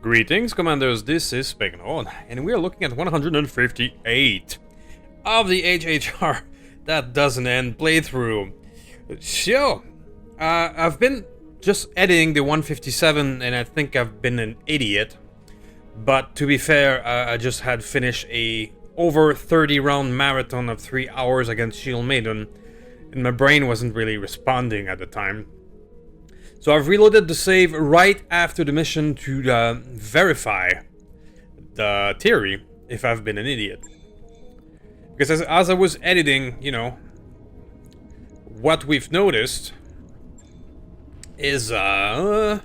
Greetings, Commanders, this is Pagan, and we are looking at 158 of the HHR That Doesn't End playthrough. So, I've been just editing the 157 and I think I've been an idiot. But to be fair, I just had finished a over 30 round marathon of 3 hours against Shield Maiden, and my brain wasn't really responding at the time. So I've reloaded the save right after the mission to verify the theory if I've been an idiot. Because as I was editing, you know, what we've noticed is the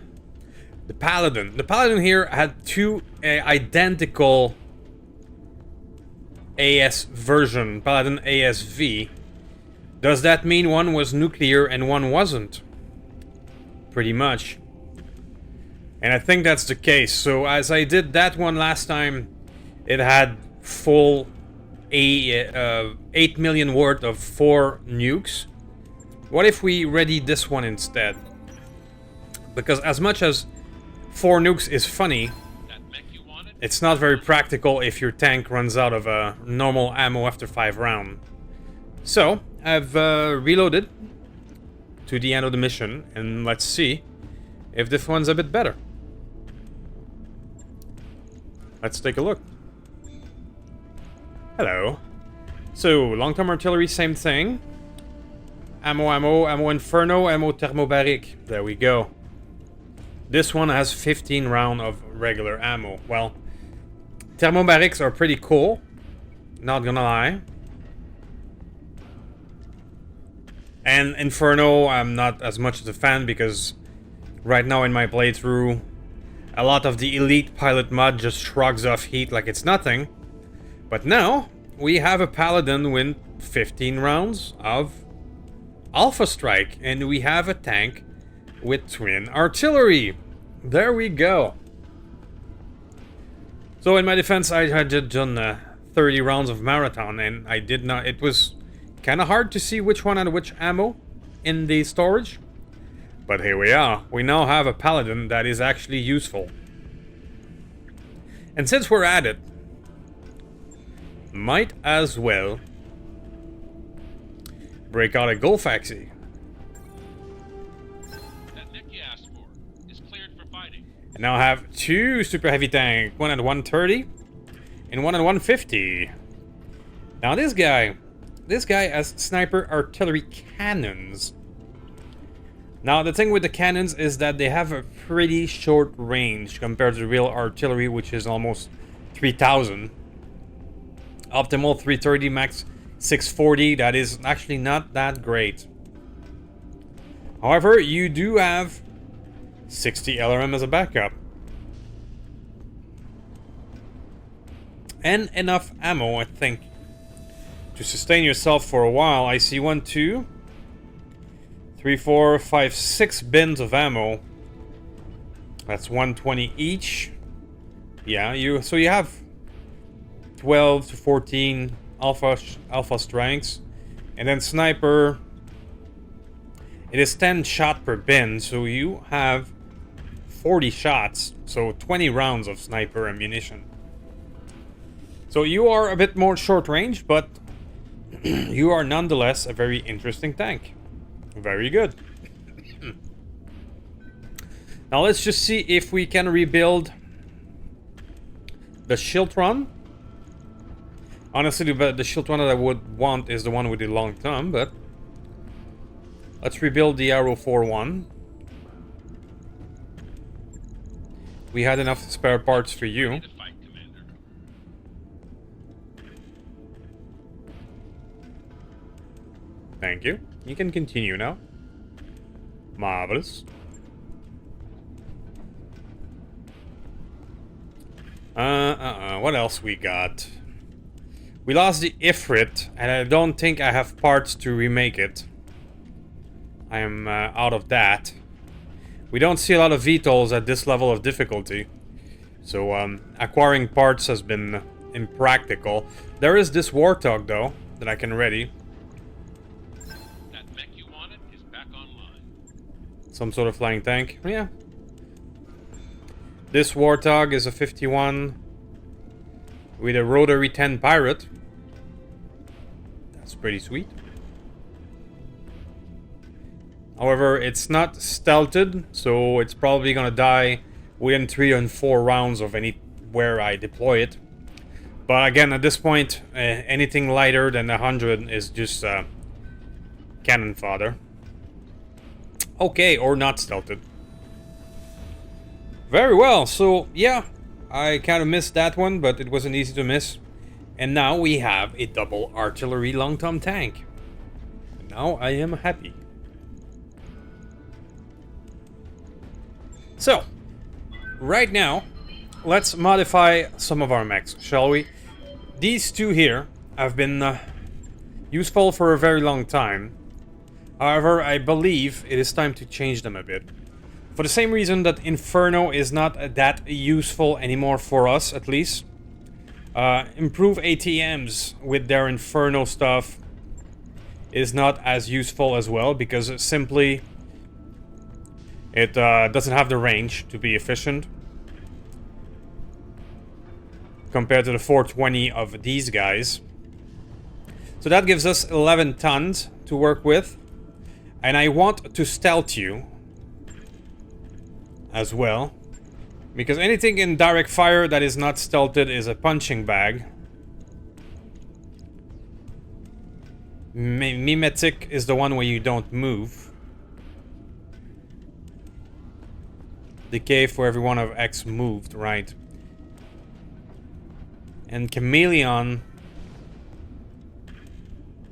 Paladin. The Paladin here had two identical AS version, Paladin ASV. Does that mean one was nuclear and one wasn't? Pretty much. And I think that's the case. So as I did that one last time, it had full 8 million worth of 4 nukes. What if we ready this one instead? Because as much as 4 nukes is funny, it's not very practical if your tank runs out of normal ammo after 5 rounds. So I've reloaded to the end of the mission, and let's see if this one's a bit better. Let's take a look. Hello. So, long-term artillery, same thing. Ammo inferno, ammo thermobaric. There we go. This one has 15 rounds of regular ammo. Well, thermobarics are pretty cool, not gonna lie. And Inferno, I'm not as much of a fan because right now in my playthrough, a lot of the elite pilot mod just shrugs off heat like it's nothing. But now, we have a Paladin with 15 rounds of Alpha Strike, and we have a tank with twin artillery. There we go. So in my defense, I had done 30 rounds of marathon, and I did not, it was kind of hard to see which one had which ammo in the storage. But here we are. We now have a Paladin that is actually useful. And since we're at it, might as well break out a Golfaxi. That mech you asked for is cleared for fighting. And now I have 2 super heavy tanks, one at 130 and one at 150. Now this guy has sniper artillery cannons. Now the thing with the cannons is that they have a pretty short range compared to the real artillery, which is almost 3000. Optimal 330, max 640. That is actually not that great. However, you do have 60 LRM as a backup. And enough ammo, I think, to sustain yourself for a while. I see 1, 2, 3, 4, 5, 6 bins of ammo. That's 120 each. Yeah, so you have 12 to 14 alpha strengths, and then sniper. It is 10 shot per bin, so you have 40 shots, so 20 rounds of sniper ammunition. So you are a bit more short range, but you are nonetheless a very interesting tank. Very good. Now let's just see if we can rebuild the Shiltron. Honestly, the Shiltron that I would want is the one with the long thumb, but let's rebuild the Arrow 4-1. We had enough spare parts for you. Thank you. You can continue now. Marvelous. What else we got? We lost the Ifrit, and I don't think I have parts to remake it. I am out of that. We don't see a lot of VTOLs at this level of difficulty, so acquiring parts has been impractical. There is this Warthog, though, that I can ready. Is back online. Some sort of flying tank. Yeah. This Warthog is a 51 with a rotary 10 pirate. That's pretty sweet. However, it's not stealthed, so it's probably gonna die within 3 and 4 rounds of anywhere I deploy it. But again, at this point, anything lighter than 100 is just cannon fodder. Okay, or not stealthed. Very well, so yeah, I kind of missed that one, but it wasn't easy to miss. And now we have a double artillery long-tom tank. And now I am happy. So, right now, let's modify some of our mechs, shall we? These two here have been useful for a very long time. However, I believe it is time to change them a bit. For the same reason that Inferno is not that useful anymore for us, at least. Improve ATMs with their Inferno stuff is not as useful as well, because simply it doesn't have the range to be efficient compared to the 420 of these guys. So that gives us 11 tons to work with. And I want to stealth you as well, because anything in direct fire that is not stealthed is a punching bag. Mimetic is the one where you don't move. Decay for every one of X moved, right? And Chameleon,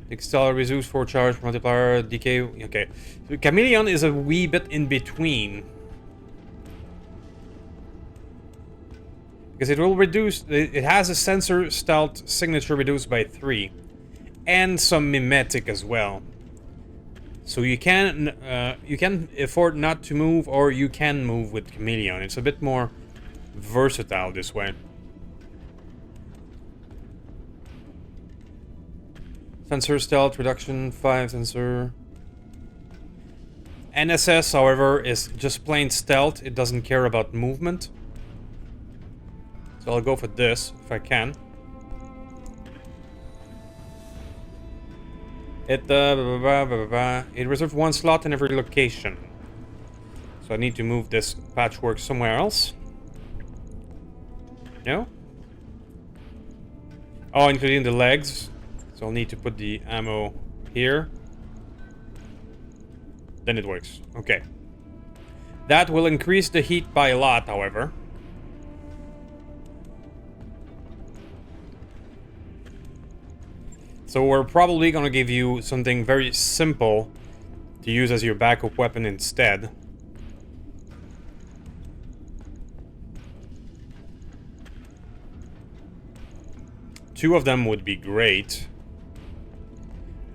Excel reduce for charge multiplier, decay. Okay, so Chameleon is a wee bit in between, because it will reduce. It has a sensor stealth signature reduced by 3, and some mimetic as well. So you can afford not to move, or you can move with Chameleon. It's a bit more versatile this way. Sensor stealth reduction 5 sensor. NSS, however, is just plain stealth. It doesn't care about movement. So I'll go for this if I can. It reserves 1 slot in every location. So I need to move this patchwork somewhere else. No? Oh, including the legs. So I'll need to put the ammo here. Then it works. Okay. That will increase the heat by a lot, however. So we're probably gonna give you something very simple to use as your backup weapon instead. Two of them would be great.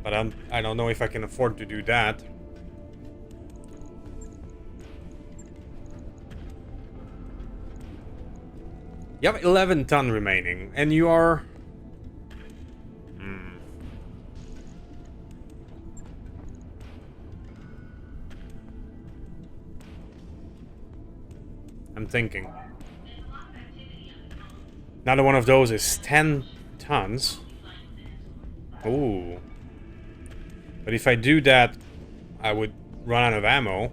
But I don't know if I can afford to do that. You have 11 ton remaining, and you are... I'm thinking. Another one of those is 10 tons. Ooh. But if I do that, I would run out of ammo.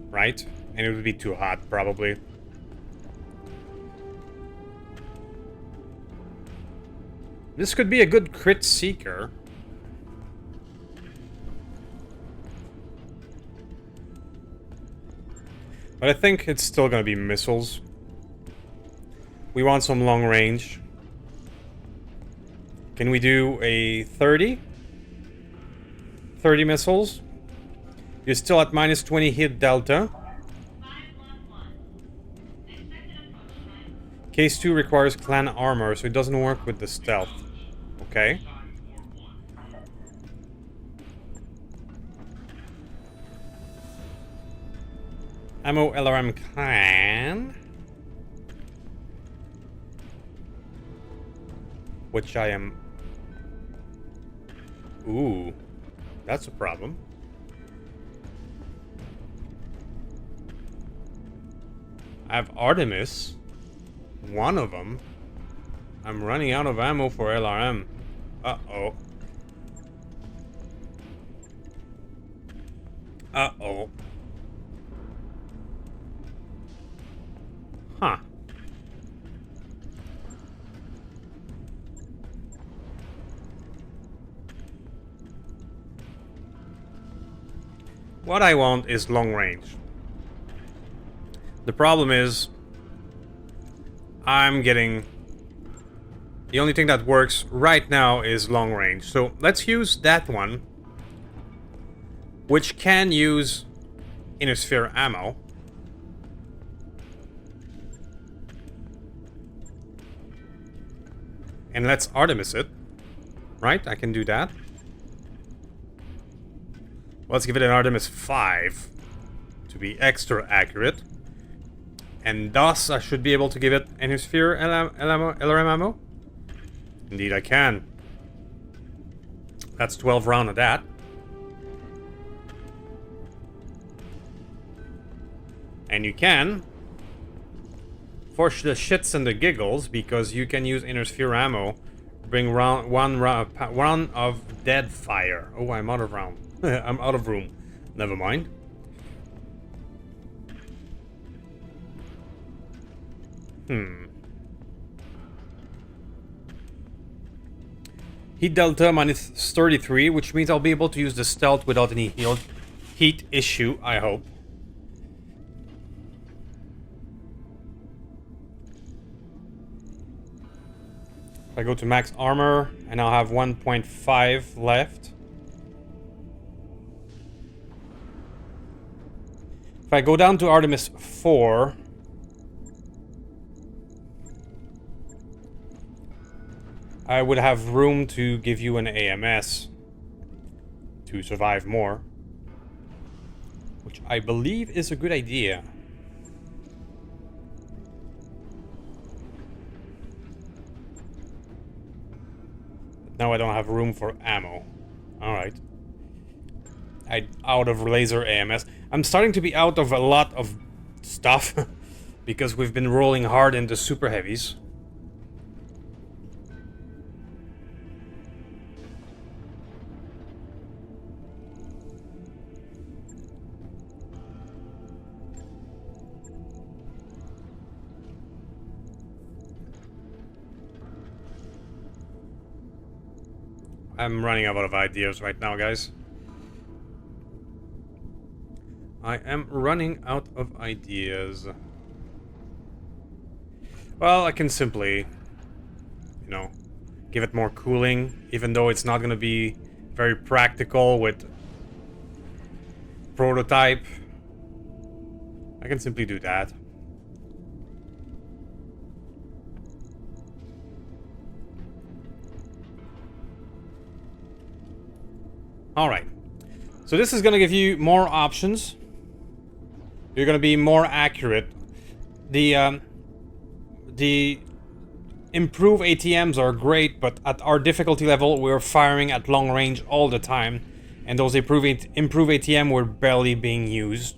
Right? And it would be too hot, probably. This could be a good crit seeker. But I think it's still gonna be missiles. We want some long range. Can we do a 30? 30 missiles? You're still at minus 20 hit delta. Case 2 requires clan armor, so it doesn't work with the stealth. Okay. Ammo LRM clan. Which I am... Ooh. That's a problem. I have Artemis. One of them. I'm running out of ammo for LRM. Uh-oh. Uh-oh. Huh. What I want is long range. The problem is, I'm getting... The only thing that works right now is long range. So let's use that one, which can use inner sphere ammo. And let's Artemis it. Right? I can do that. Let's give it an Artemis 5 to be extra accurate. And thus, I should be able to give it inner sphere LRM ammo. Indeed, I can. That's 12 round of that. And you can, for the shits and the giggles, because you can use inner sphere ammo, bring one of dead fire. Oh, I'm out of round. I'm out of room. Never mind. Heat delta minus 33, which means I'll be able to use the stealth without any heat issue, I hope. If I go to max armor, and I'll have 1.5 left. If I go down to Artemis 4... I would have room to give you an AMS to survive more, which I believe is a good idea. But now I don't have room for ammo. Alright. I'm out of laser AMS. I'm starting to be out of a lot of stuff because we've been rolling hard into super heavies. I'm running out of ideas right now, guys. I am running out of ideas. Well, I can simply, you know, give it more cooling, even though it's not going to be very practical with prototype. I can simply do that. Alright, so this is going to give you more options. You're going to be more accurate. The improved ATMs are great, but at our difficulty level, we're firing at long range all the time. And those improved ATM were barely being used.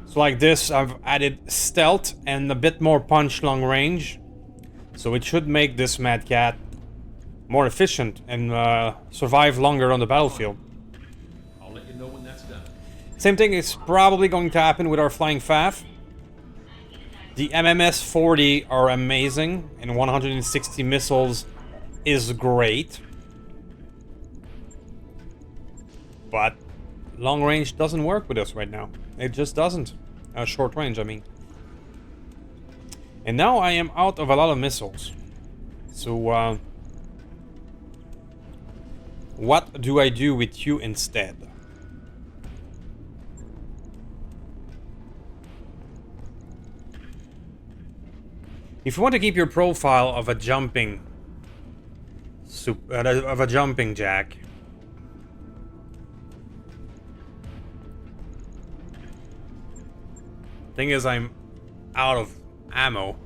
So like this, I've added stealth and a bit more punch long range. So it should make this Mad Cat more efficient and survive longer on the battlefield. I'll let you know when that's done. Same thing is probably going to happen with our Flying Faff. The MMS 40 are amazing, and 160 missiles is great. But long range doesn't work with us right now. It just doesn't. Short range, I mean. And now I am out of a lot of missiles. So, what do I do with you instead? If you want to keep your profile of a jumping jack, thing is, I'm out of ammo.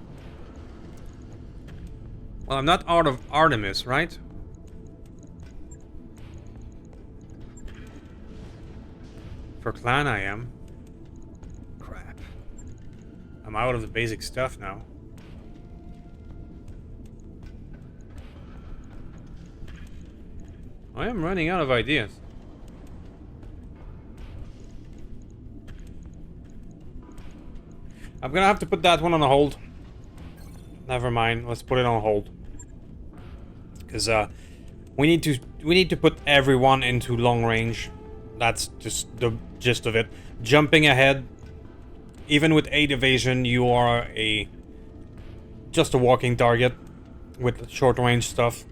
Well, I'm not out of Artemis, right? For clan I am. Crap. I'm out of the basic stuff now. I am running out of ideas. I'm gonna have to put that one on hold. Never mind, let's put it on hold. Because we need to put everyone into long range. That's just the gist of it. Jumping ahead, even with 8 evasion, you are just a walking target with short range stuff.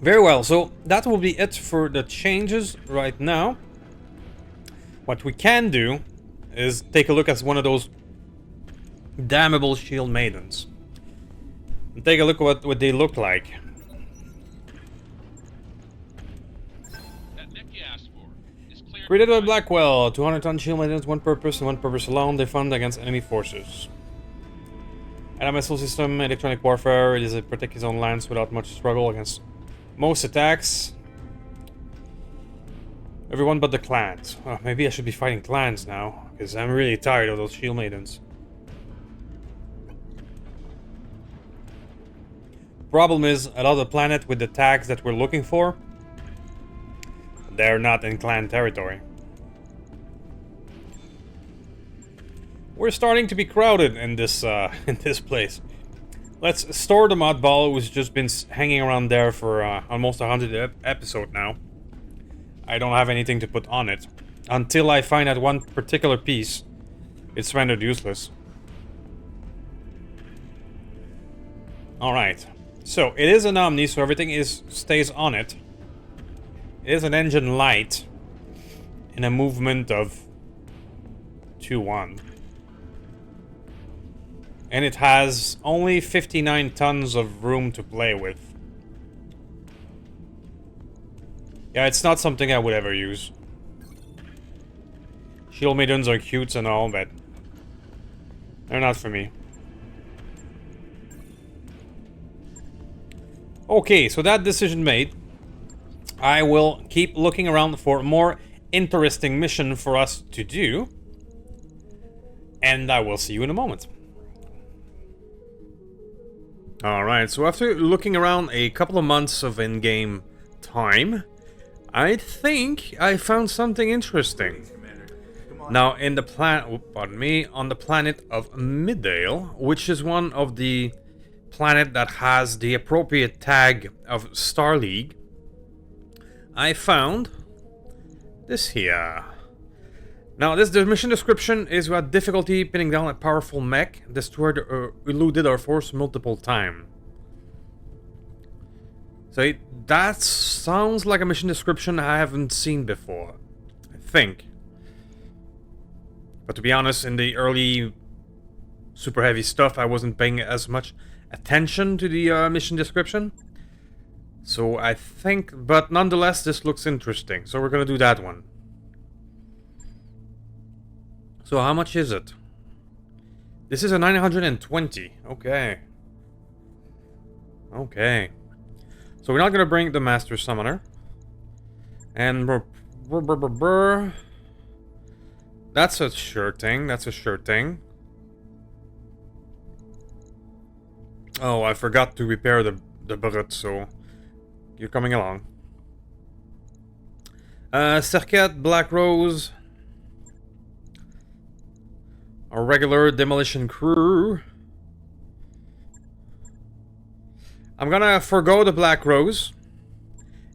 Very well, so that will be it for the changes right now. What we can do is take a look at one of those damnable shield maidens. And take a look at what they look like. That mech you asked for is cleared. Created by Blackwell, 200-ton shield maidens, one purpose and one purpose alone. They fund against enemy forces. Missile system, electronic warfare. It is to protect his own lands without much struggle against most attacks. Everyone but the clans. Oh, maybe I should be fighting clans now, because I'm really tired of those shield maidens. Problem is, a lot of the planet with the tags that we're looking for, they're not in clan territory. We're starting to be crowded in this place. Let's store the modball, who's just been hanging around there for almost 100 episodes now. I don't have anything to put on it. Until I find that one particular piece, it's rendered useless. Alright. So, it is an Omni, so everything stays on it. It is an engine light. In a movement of 2-1. And it has only 59 tons of room to play with. Yeah, it's not something I would ever use. Shield maidens are cute and all, but they're not for me. Okay, so that decision made. I will keep looking around for a more interesting mission for us to do. And I will see you in a moment. Alright, so after looking around a couple of months of in-game time, I think I found something interesting. Now, in the on the planet of Middale, which is one of the planet that has the appropriate tag of Star League, I found this here. Now, the mission description is we had difficulty pinning down a powerful mech, destroyed or eluded our force multiple times. So that sounds like a mission description I haven't seen before, I think. But to be honest, in the early super heavy stuff, I wasn't paying as much attention to the mission description. So I think, but nonetheless, this looks interesting. So we're gonna do that one. So how much is it? This is a 920. Okay. Okay. So we're not gonna bring the Master Summoner. And that's a sure thing. That's a sure thing. Oh, I forgot to repair the bullet, so you're coming along. Serket, Black Rose. Our regular demolition crew. I'm gonna forgo the Black Rose.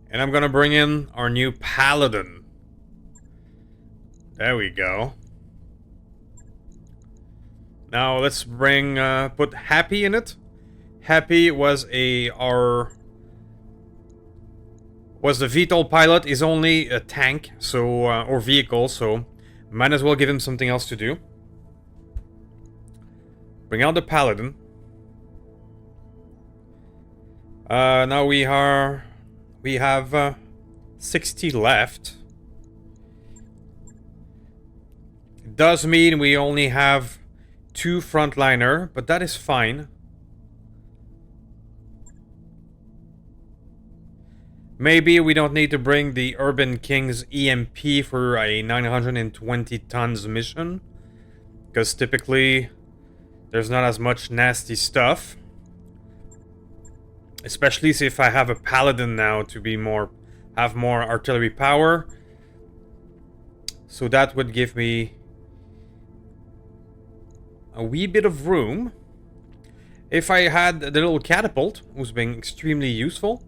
And I'm gonna bring in our new Paladin. There we go. Now let's bring, put Happy in it. Happy was the VTOL pilot, is only a tank, so, or vehicle, so might as well give him something else to do. Bring out the Paladin. Now we have 60 left. It does mean we only have 2 frontliner, but that is fine. Maybe we don't need to bring the Urban King's EMP for a 920 tons mission. Because typically, there's not as much nasty stuff. Especially if I have a Paladin now to be have more artillery power. So that would give me a wee bit of room. If I had the little catapult, who's been extremely useful.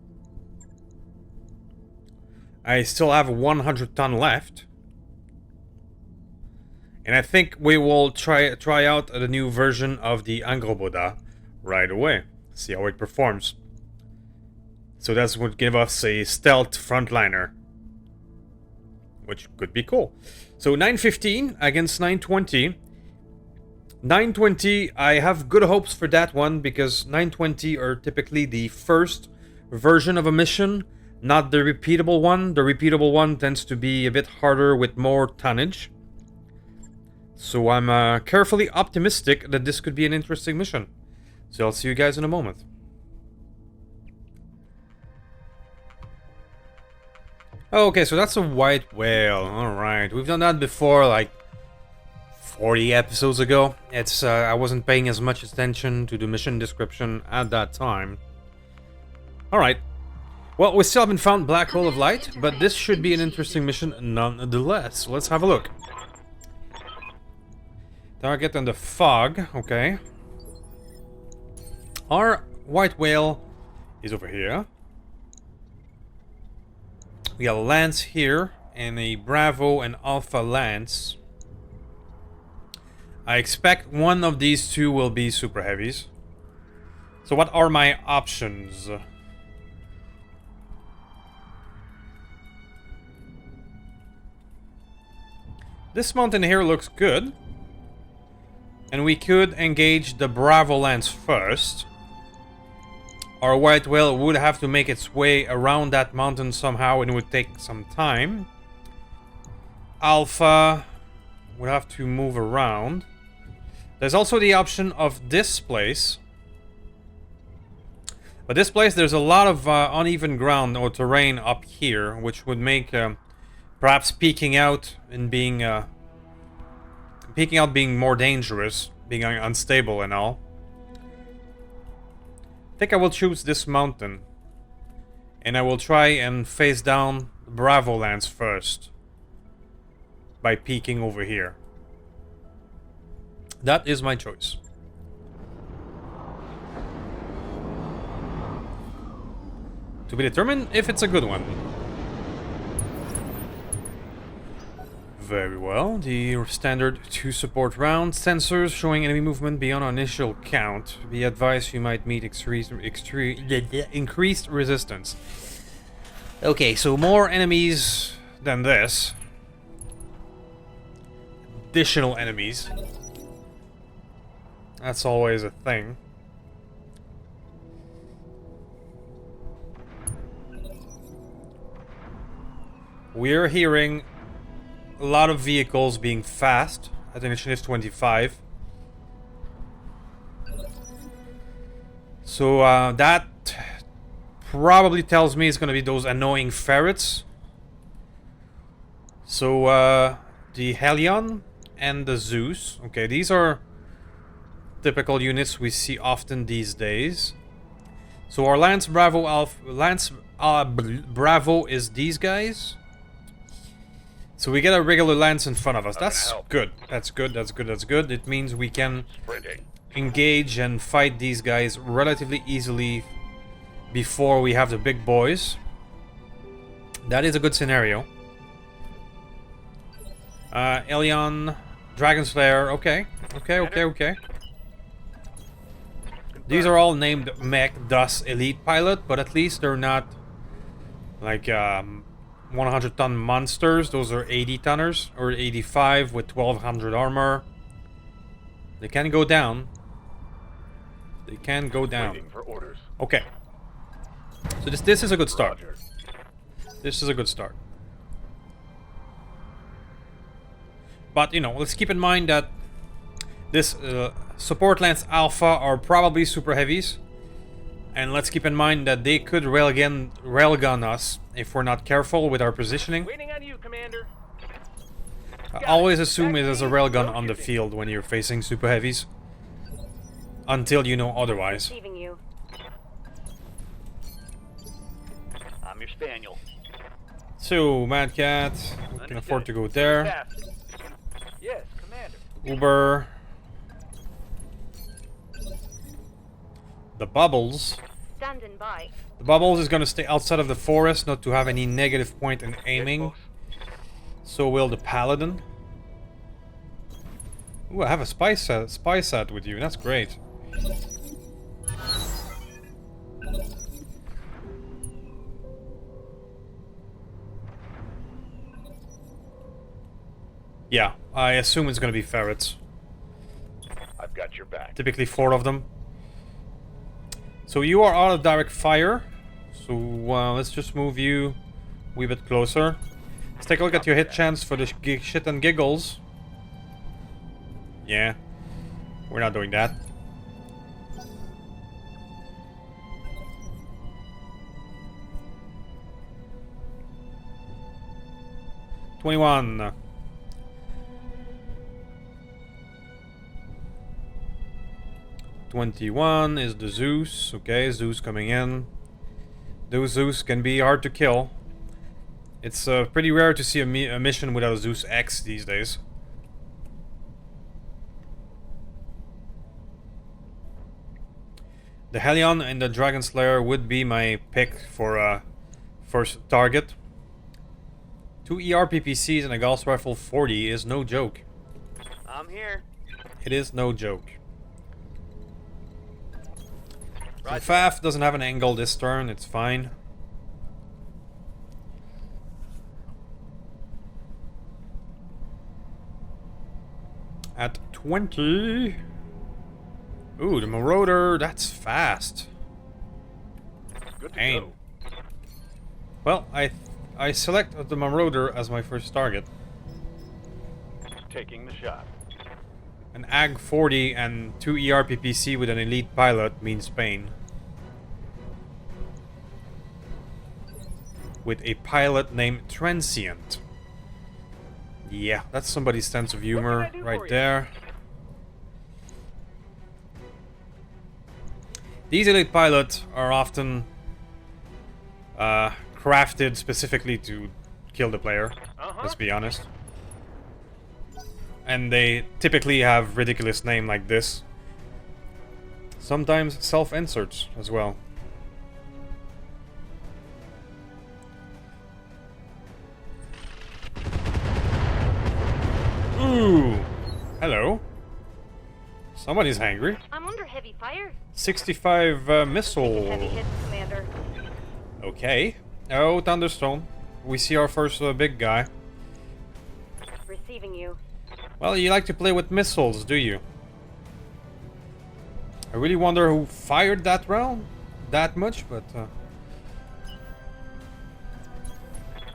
I still have 100 ton left. And I think we will try out the new version of the Angroboda right away. See how it performs. So that would give us a stealth frontliner. Which could be cool. So 915 against 920. 920, I have good hopes for that one because 920 are typically the first version of a mission, not the repeatable one. The repeatable one tends to be a bit harder with more tonnage. So I'm carefully optimistic that this could be an interesting mission. So I'll see you guys in a moment. Okay, so that's a white whale. Alright, we've done that before, like 40 episodes ago. It's I wasn't paying as much attention to the mission description at that time. Alright. Well, we still haven't found Black Hole of Light, but this should be an interesting mission nonetheless. Let's have a look. Target on the fog, okay. Our white whale is over here. We got a Lance here, and a Bravo and Alpha Lance. I expect one of these two will be super heavies. So what are my options? This mountain here looks good. And we could engage the Bravo Lance first. Our white whale would have to make its way around that mountain somehow, and it would take some time. Alpha would have to move around. There's also the option of this place. But this place, there's a lot of uneven ground or terrain up here, which would make perhaps peeking out and being more dangerous, being unstable and all. I think I will choose this mountain, and I will try and face down the Bravo Lance first by peeking over here. That is my choice. To be determined if it's a good one. Very well. The standard 2 support round. Sensors showing enemy movement beyond our initial count. Be advised you might meet increased resistance. Okay, so more enemies than this. Additional enemies. That's always a thing. We're hearing a lot of vehicles being fast at initiative 25. So that probably tells me it's going to be those annoying ferrets. So the Helion and the Zeus. Okay, these are typical units we see often these days. So our Lance Bravo Bravo is these guys. So we get a regular Lance in front of us. That's good. That's good. That's good. That's good. It means we can engage and fight these guys relatively easily before we have the big boys. That is a good scenario. Elion, Dragon Slayer. Okay. Okay. These are all named Mech DUS Elite Pilot, but at least they're not like 100-ton monsters. Those are 80-tonners, or 85 with 1200 armor. They can go down. They can go down. Okay. So this is a good start. This is a good start. But, you know, let's keep in mind that this support Lance Alpha are probably super heavies. And let's keep in mind that they could railgun us if we're not careful with our positioning. Waiting on you, Commander. Always assume it is a railgun on the field when you're facing super heavies. Until you know otherwise. Receiving you. I'm your spaniel. So, Mad Cat, we can afford to go there. Yes, Commander. Uber. The bubbles. Standing by. The bubbles is gonna stay outside of the forest, not to have any negative point in aiming. So will the paladin. Ooh, I have a spy set with you. That's great. Yeah, I assume it's gonna be ferrets. I've got your back. Typically 4 of them. So you are out of direct fire. So let's just move you a wee bit closer. Let's take a look at your hit chance for the shit and giggles. Yeah, we're not doing that. $21. $21 is the Zeus. Okay, Zeus coming in. Those Zeus can be hard to kill. It's pretty rare to see a mission without a Zeus X these days. The Hellion and the Dragon Slayer would be my pick for first target. 2 ER PPCs and a Gauss Rifle 40 is no joke. I'm here. It is no joke. So Faf doesn't have an angle this turn, it's fine. At 20... Ooh, the Marauder, that's fast. Good to Aim. go. Well, I select the Marauder as my first target. Taking the shot. An AG 40 and 2 ER PPC with an elite pilot means pain. With a pilot named Transient. Yeah, that's somebody's sense of humor right there. These elite pilots are often crafted specifically to kill the player, let's be honest. And they typically have ridiculous name like this. Sometimes self-inserts as well. Ooh! Hello. Somebody's hangry. I'm under heavy fire. 65 missile. Heavy hits, Commander. Okay. Oh, Thunderstone. We see our first big guy. Receiving you. Well, you like to play with missiles, do you? I really wonder who fired that round that much, but...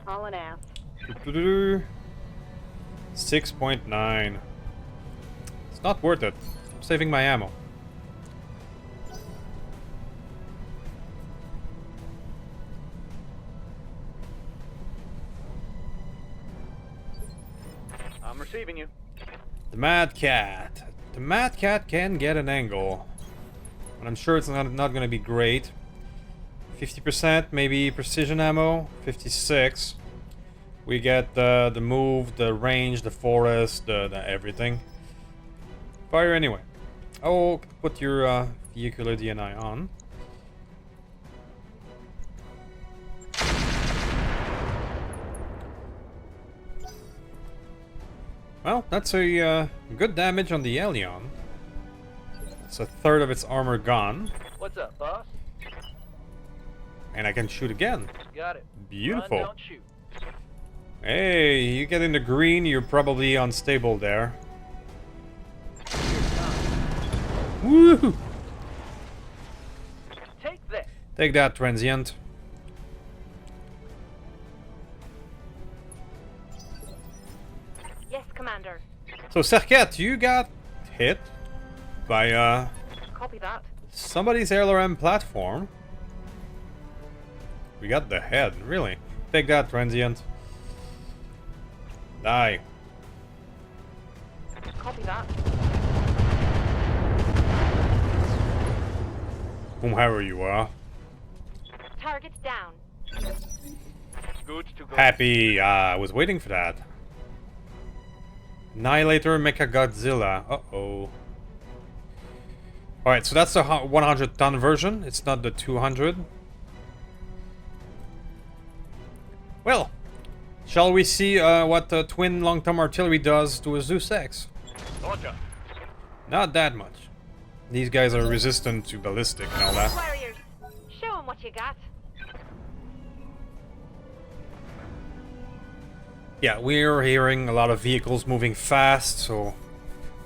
All in aft. 6.9. It's not worth it. I'm saving my ammo. I'm receiving you. The Mad Cat. The Mad Cat can get an angle. But I'm sure it's not going to be great. 50% maybe precision ammo. 56. We get the move, the range, the forest, the everything. Fire anyway. Oh, put your vehicular DNI on. Well, that's a good damage on the Alien. It's a third of its armor gone. What's up, boss? And I can shoot again. Got it. Beautiful. Run, don't shoot. Hey, you get in the green, you're probably unstable there. Woo! Take that. Take that, Transient. Yes, Commander. So, Serket, you got hit by Copy that. Somebody's LRM platform. We got the head, really. Take that, transient. Die. Copy that. Whomever you are. Target's down. Good to go. Happy. I was waiting for that. Annihilator Mecha Godzilla. Uh-oh. Alright, so that's the 100-ton version. It's not the 200. Well, shall we see what the twin long-term artillery does to a Zeus X? Roger. Not that much. These guys are resistant to ballistic and all that. Warriors, show 'em what you got. Yeah, we're hearing a lot of vehicles moving fast, so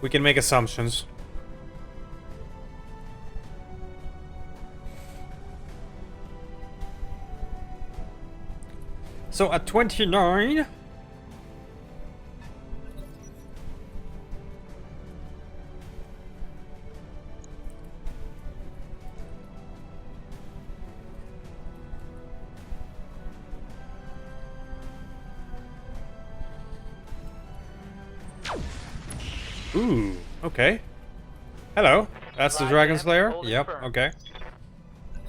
we can make assumptions. So at 29... Ooh, okay. Hello, that's the Dragon Slayer? Yep, okay.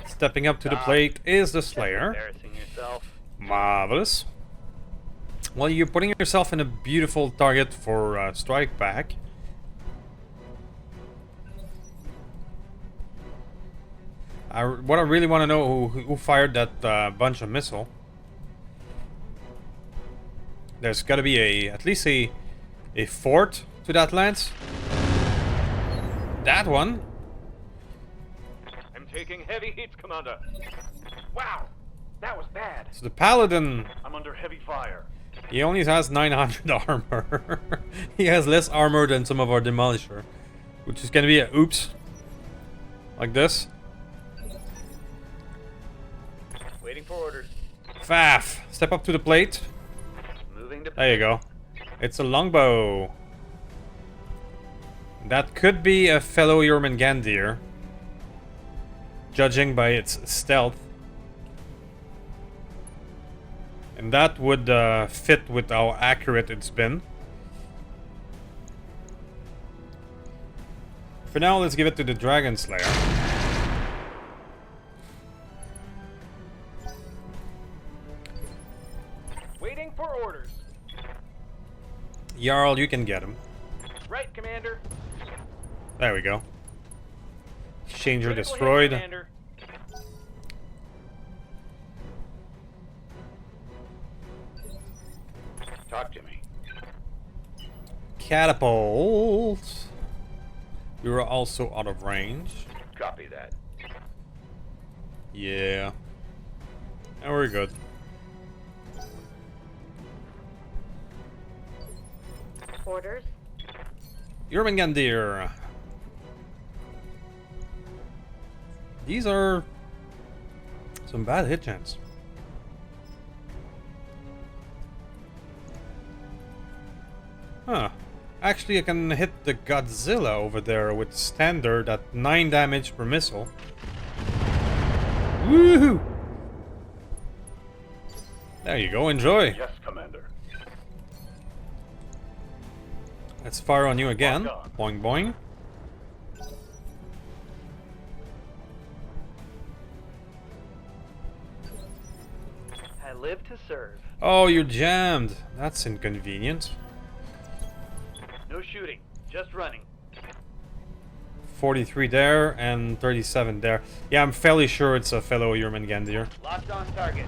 Stepping up to the plate is the Slayer. Embarrassing yourself. Marvelous. Well, you're putting yourself in a beautiful target for strike back. What I really want to know who fired that bunch of missile. There's got to be at least a fort to that lance. That one. I'm taking heavy hits, Commander. Wow, that was bad. So the Paladin. I'm under heavy fire. He only has 900 armor. He has less armor than some of our Demolisher. Which is gonna be a oops. Like this. Waiting for orders. Faf! Step up to the plate. Moving to... There you go. It's a longbow. That could be a fellow Jormungandr. Judging by its stealth. And that would fit with how accurate it's been. For now, let's give it to the Dragon Slayer. Waiting for orders. Jarl, you can get him. Right, Commander. There we go. Exchanger Critical hit, destroyed. Commander. Talk to me. Catapult. We were also out of range. Copy that. Yeah. And we're good. Orders. Jormungandr. These are some bad hit chance. Huh. Actually, I can hit the Godzilla over there with standard at 9 damage per missile. Woohoo! There you go, enjoy. Yes, Commander. Let's fire on you again. Lock Boing boing. I live to serve. Oh, you're jammed. That's inconvenient. No shooting, just running. 43 there and 37 there. Yeah, I'm fairly sure it's a fellow Jormungandr. Locked on target.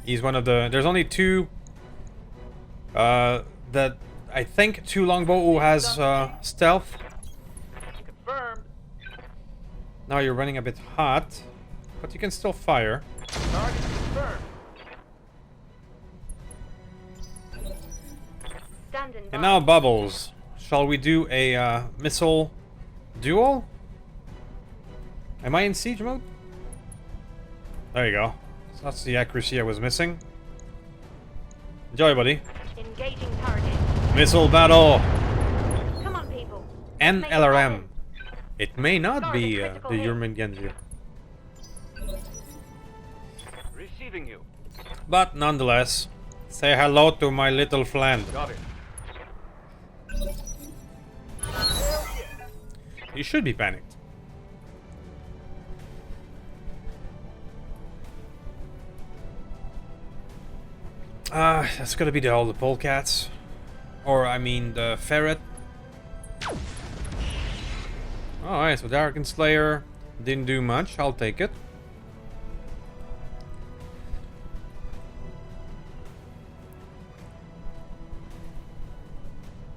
He's one of the... There's only two... that... I think two longbow who has stealth. Confirmed. Now you're running a bit hot. But you can still fire. Target confirmed. Standing by. And now Bubbles. Shall we do a missile duel? Am I in siege mode? There you go. So that's the accuracy I was missing. Enjoy, buddy. Engaging target. Missile battle! Come on, people. And Make it LRM. happen. It may not Start be a critical the hit. German Genji. Receiving you. But nonetheless, say hello to my little friend. Got it. You should be panicked. That's gonna be all the polecats. Or, I mean, the ferret. Alright, so Dark and Slayer didn't do much. I'll take it.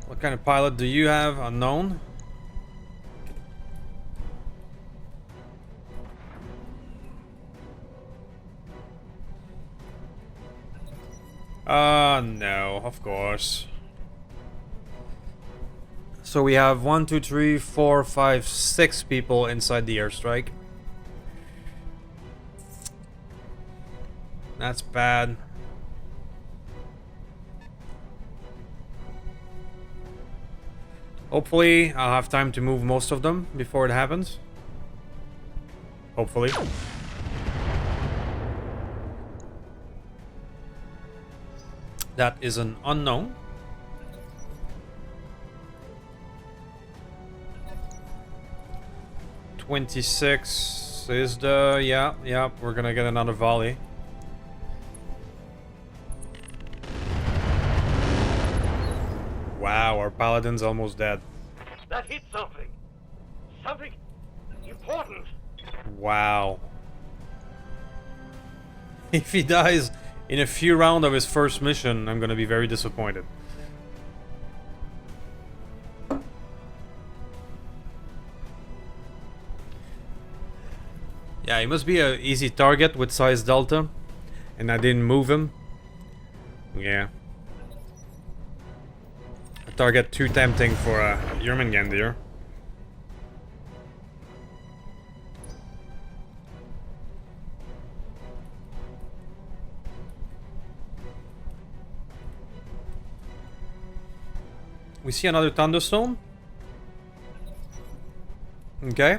What kind of pilot do you have? Unknown? No, of course. So we have 1, 2, 3, 4, 5, 6 people inside the airstrike. That's bad. Hopefully, I'll have time to move most of them before it happens. Hopefully. That is an unknown. .26 is the... yeah, we're gonna get another volley. Wow, our paladin's almost dead. That hit something. Something important. Wow. If he dies in a few rounds of his first mission, I'm gonna be very disappointed. Yeah, he must be an easy target with size delta, and I didn't move him. Yeah. A target too tempting for a Jormungandr. We see another thunderstorm. Okay.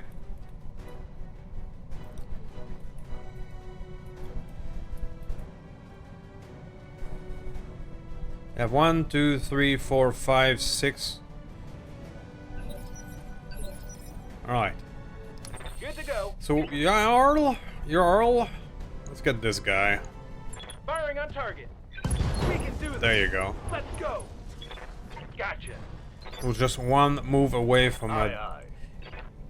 We have 1, 2, 3, 4, 5, 6. Alright. Good to go. So, Jarl, let's get this guy. Firing on target. We can do this. There you go. Let's go. Gotcha. He was just one move away from Aye, aye.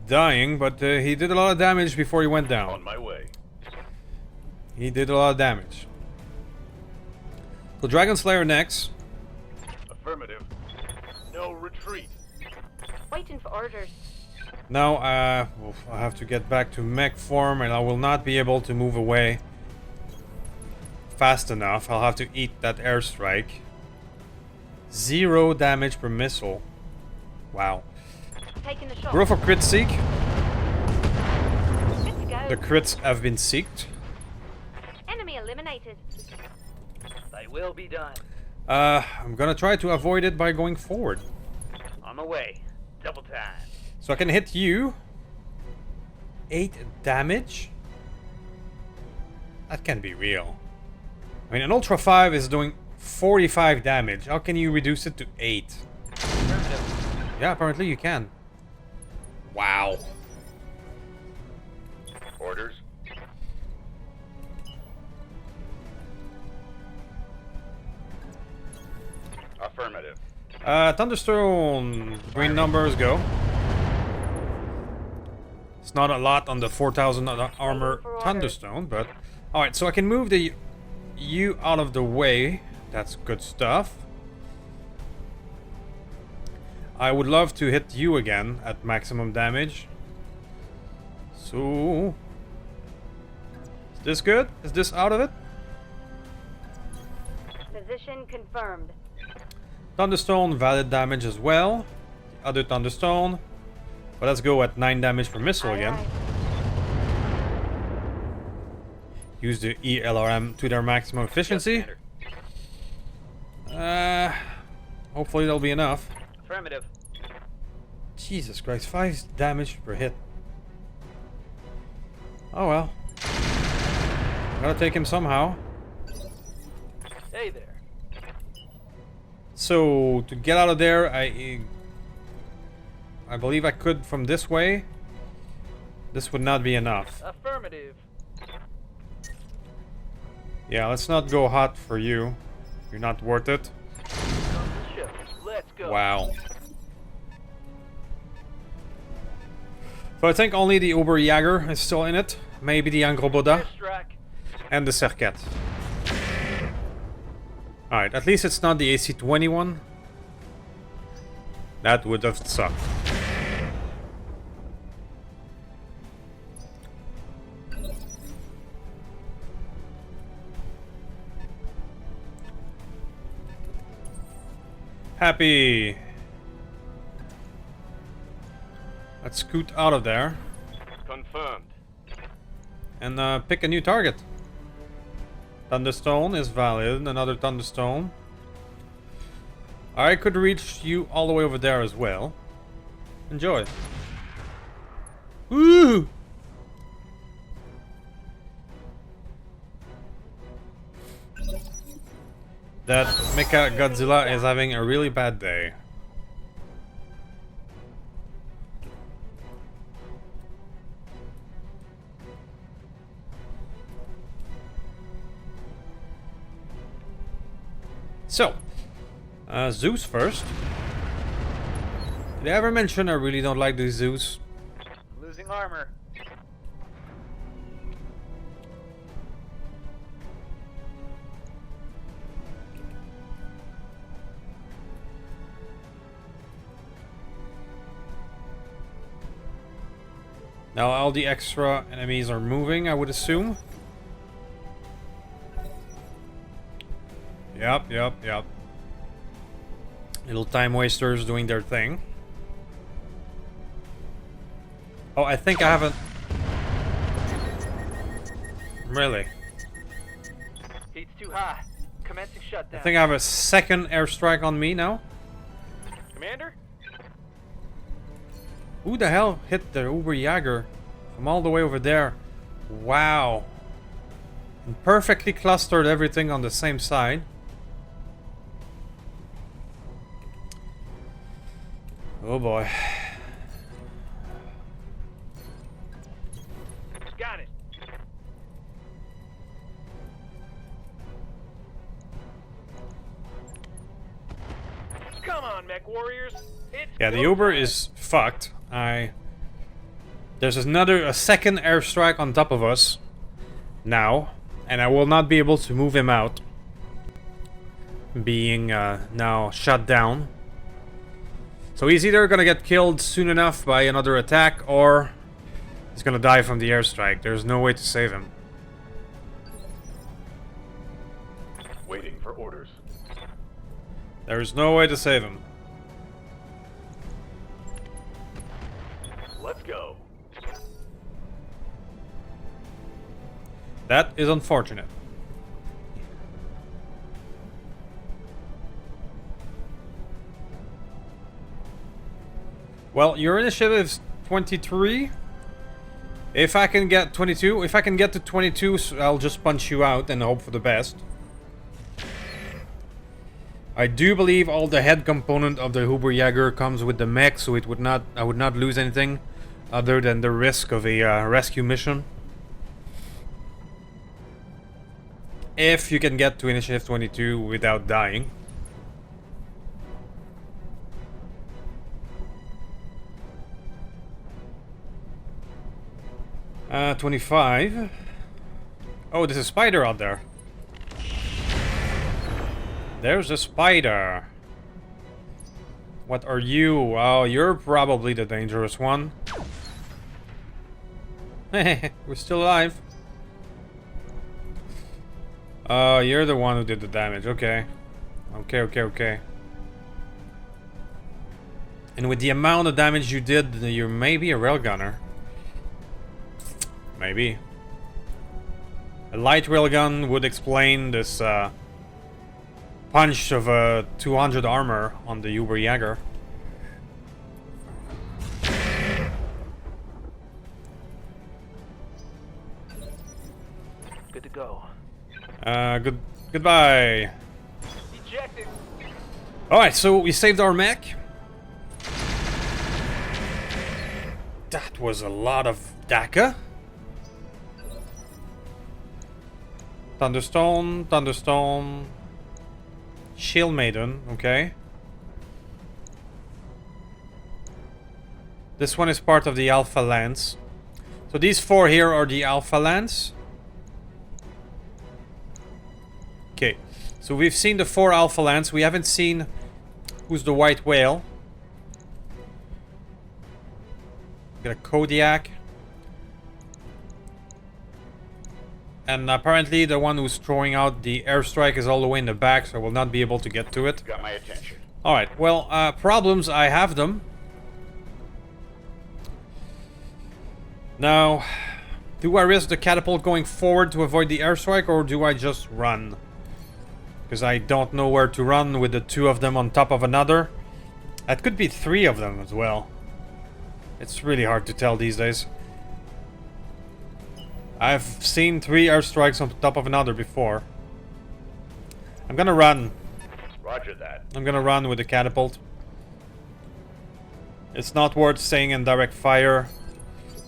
dying, but he did a lot of damage before he went down. On my way. He did a lot of damage. So Dragon Slayer next. Affirmative. No retreat. Waiting for orders. Now I have to get back to mech form, and I will not be able to move away fast enough. I'll have to eat that airstrike. 0 damage per missile. Wow. Taking the shot. Go for crit seek. Good to go. The crits have been seeked. Enemy eliminated. They will be done. I'm gonna try to avoid it by going forward. On my way. Double time. So I can hit you. 8 damage? That can't be real. I mean, an Ultra 5 is doing 45 damage. How can you reduce it to 8? Yeah, apparently you can. Wow. Orders. Affirmative. Thunderstone. Green numbers go. It's not a lot on the 4,000 armor Thunderstone, but... Alright, so I can move the you out of the way. That's good stuff. I would love to hit you again at maximum damage. So... Is this good? Is this out of it? Position confirmed. Thunderstone, valid damage as well. The other Thunderstone. But let's go at 9 damage per missile again. Aye, Use the ELRM to their maximum efficiency. Hopefully that'll be enough. Affirmative. Jesus Christ, 5 damage per hit. Oh well. Gotta take him somehow. Hey there. So, to get out of there, I believe I could from this way. This would not be enough. Affirmative. Yeah, let's not go hot for you. You're not worth it. Ship. Let's go. Wow. So I think only the Oberjäger is still in it. Maybe the Angroboda Strike. and the Serket. Alright, at least it's not the AC-21. That would have sucked. Happy. Let's scoot out of there Confirmed. and pick a new target. Thunderstone is valid. Another Thunderstone. I could reach you all the way over there as well. Enjoy. Woo! That Mecha Godzilla is having a really bad day. So, Zeus first. Did I ever mention I really don't like these Zeus? Losing armor. Now all the extra enemies are moving, I would assume. Yep. Little time wasters doing their thing. Oh, I think I haven't... Really? Heat's too high. Commencing I shutdown. think I have a second airstrike on me now. Commander? Who the hell hit the Oberjäger from all the way over there? Wow. And perfectly clustered everything on the same side. Oh boy. Got it. Come on, mech warriors. It's Yeah, the go Uber time. is fucked. There's a second airstrike on top of us now, and I will not be able to move him out, being now shut down. So he's either gonna get killed soon enough by another attack, or he's gonna die from the airstrike. There's no way to save him. Waiting for orders. There's no way to save him. Let's go. That is unfortunate. Well, your initiative is 23. If I can get 22, if I can get to 22, I'll just punch you out and hope for the best. I do believe all the head component of the Oberjäger comes with the mech, so it would not, I would not lose anything other than the risk of a rescue mission. If you can get to initiative 22 without dying. 25. Oh, there's a spider out there. There's a spider. What are you? Oh, you're probably the dangerous one. We're still alive. You're the one who did the damage. Okay. Okay. And with the amount of damage you did, you're maybe a railgunner. Maybe. A light railgun would explain this punch of 200 armor on the Uberjäger. Good to go. Goodbye. Ejected. Alright, so we saved our mech. That was a lot of DACA. Thunderstone, Thunderstone. Shield Maiden, okay. This one is part of the Alpha Lance. So these 4 here are the Alpha Lance. Okay, so we've seen the 4 Alpha Lance. We haven't seen who's the White Whale. Got a Kodiak. And apparently the one who's throwing out the airstrike is all the way in the back, so I will not be able to get to it. Got my attention. Alright, well, problems, I have them. Now, do I risk the catapult going forward to avoid the airstrike, or do I just run? Because I don't know where to run with the 2 of them on top of another. That could be 3 of them as well. It's really hard to tell these days. I've seen 3 airstrikes on top of another before. I'm gonna run. Roger that. I'm gonna run with the catapult. It's not worth staying in direct fire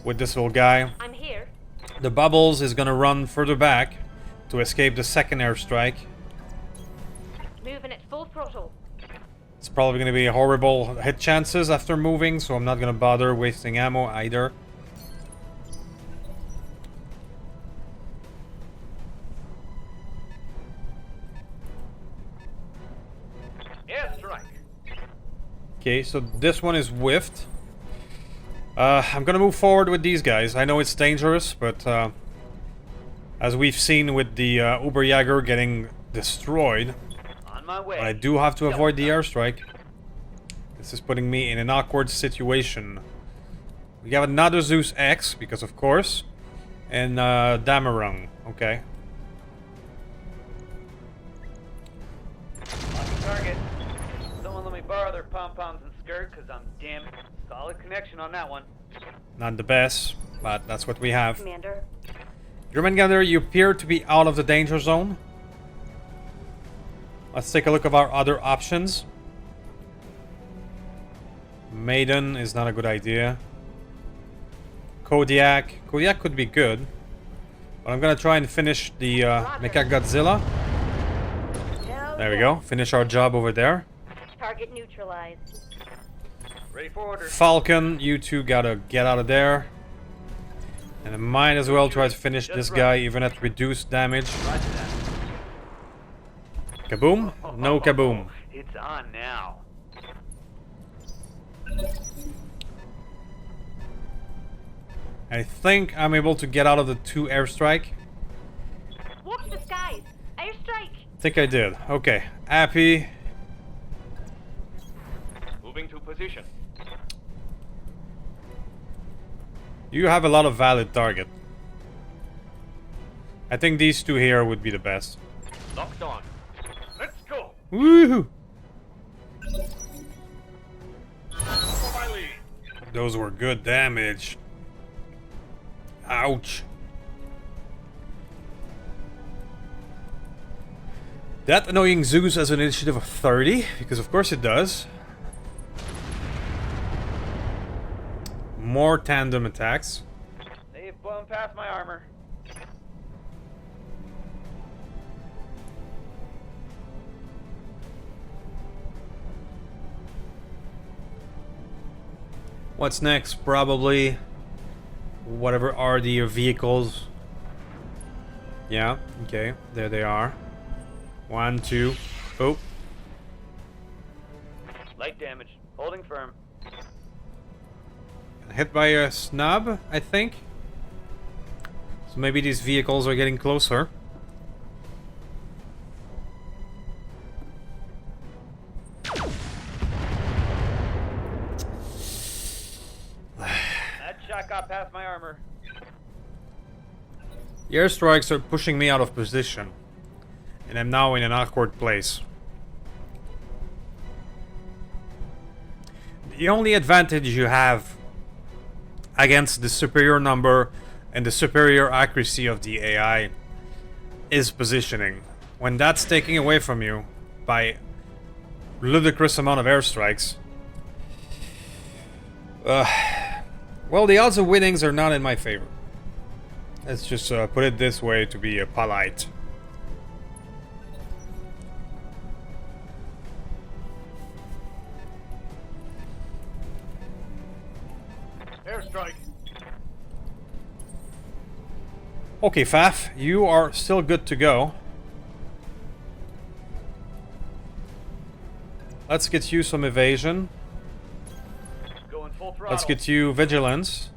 with this little guy. I'm here. The Bubbles is gonna run further back to escape the second airstrike. Moving at full throttle. It's probably gonna be horrible hit chances after moving, so I'm not gonna bother wasting ammo either. Airstrike. Okay, so this one is whiffed. I'm gonna move forward with these guys. I know it's dangerous, but as we've seen with the Uberjäger getting destroyed, On my way. I do have to avoid the airstrike. This is putting me in an awkward situation. We have another Zeus X, because of course, and Damarung. Okay. On target. Someone let me borrow their pom-poms and skirt, because I'm damn solid connection on that one. Not the best, but that's what we have. Commander. German Gunner, you appear to be out of the danger zone. Let's take a look at our other options. Maiden is not a good idea. Kodiak. Kodiak could be good. But I'm gonna try and finish the Mecha Godzilla. Hell There we yeah. go. Finish our job over there. Target neutralized. Ready for order. Falcon, you two gotta get out of there. And I might as well try to finish this guy even at reduced damage. Roger that. Kaboom? No kaboom. It's on now. I think I'm able to get out of the 2 airstrike. Watch the skies. Airstrike. I think I did. Okay. Happy. Moving to position. You have a lot of valid target. I think these 2 here would be the best. Locked on. Let's go. Woohoo! For my lead. Those were good damage. Ouch. That annoying Zeus has an initiative of 30, because of course it does. More tandem attacks. They've blown past my armor. What's next? Probably whatever are the vehicles. Yeah, okay, there they are. 1, 2. Oh, Light damage. Holding firm. hit by a snub, I think. So maybe these vehicles are getting closer. That shot got past my armor. The airstrikes are pushing me out of position. And I'm now in an awkward place. The only advantage you have against the superior number and the superior accuracy of the AI is positioning. When that's taken away from you by ludicrous amount of airstrikes, well, the odds of winnings are not in my favor. Let's just put it this way to be polite. Airstrike. Okay, Faf, you are still good to go. Let's get you some evasion. Going full throttle. Let's get you vigilance.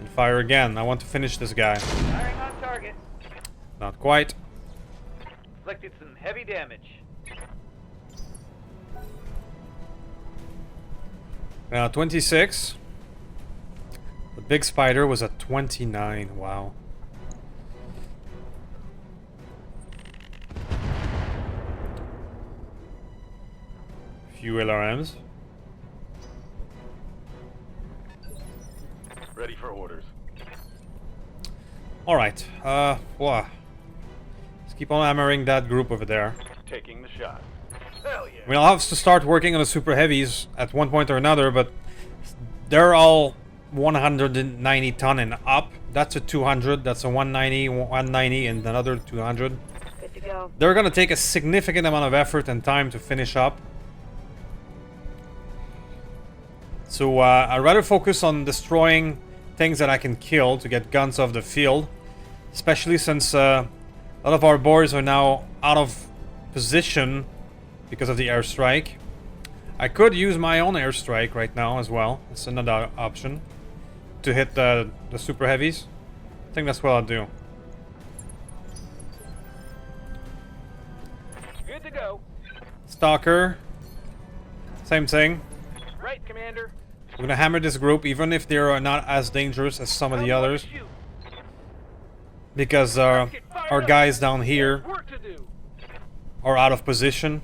And fire again. I want to finish this guy. Firing on target. Not quite. Inflicted some heavy damage. Now 26. The big spider was at 29. Wow. Few LRMs. Ready for orders. Alright. Wow. Let's keep on hammering that group over there. Taking the shot. Hell yeah. We'll have to start working on the super heavies at one point or another, but they're all 190 ton and up. That's a 200, that's a 190, and another 200. Good to go. They're gonna take a significant amount of effort and time to finish up. So I'd rather focus on destroying things that I can kill to get guns off the field. Especially since a lot of our boys are now out of position because of the airstrike. I could use my own airstrike right now as well. It's another option to hit the super heavies. I think that's what I'll do. Good to go. Stalker. Same thing. Right, Commander. We're gonna hammer this group even if they're not as dangerous as some of the others. Shoot. Because our guys down here Work to do. are out of position.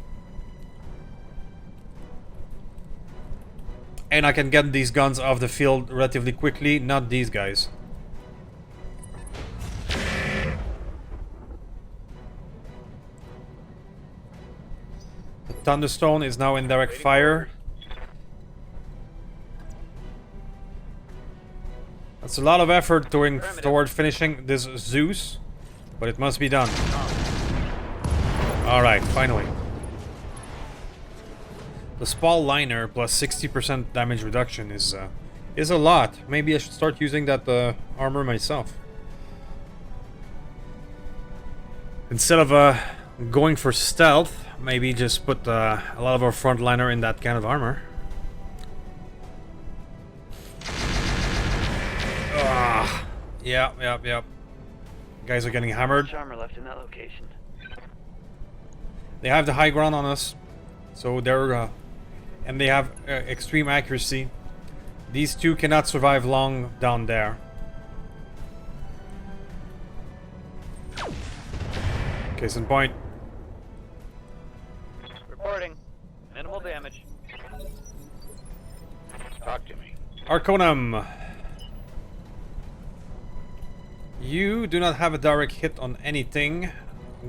And I can get these guns off the field relatively quickly, not these guys. The Thunderstone is now in direct fire. That's a lot of effort toward finishing this Zeus, but it must be done. Alright, finally. The Spall Liner plus 60% damage reduction is a lot. Maybe I should start using that armor myself. Instead of going for stealth, maybe just put a lot of our frontliner in that kind of armor. Yep. Guys are getting hammered. Armor left in that location. They have the high ground on us, so they're and they have extreme accuracy. These two cannot survive long down there. Case in point. Reporting. Minimal damage. Talk to me. Arconum. You do not have a direct hit on anything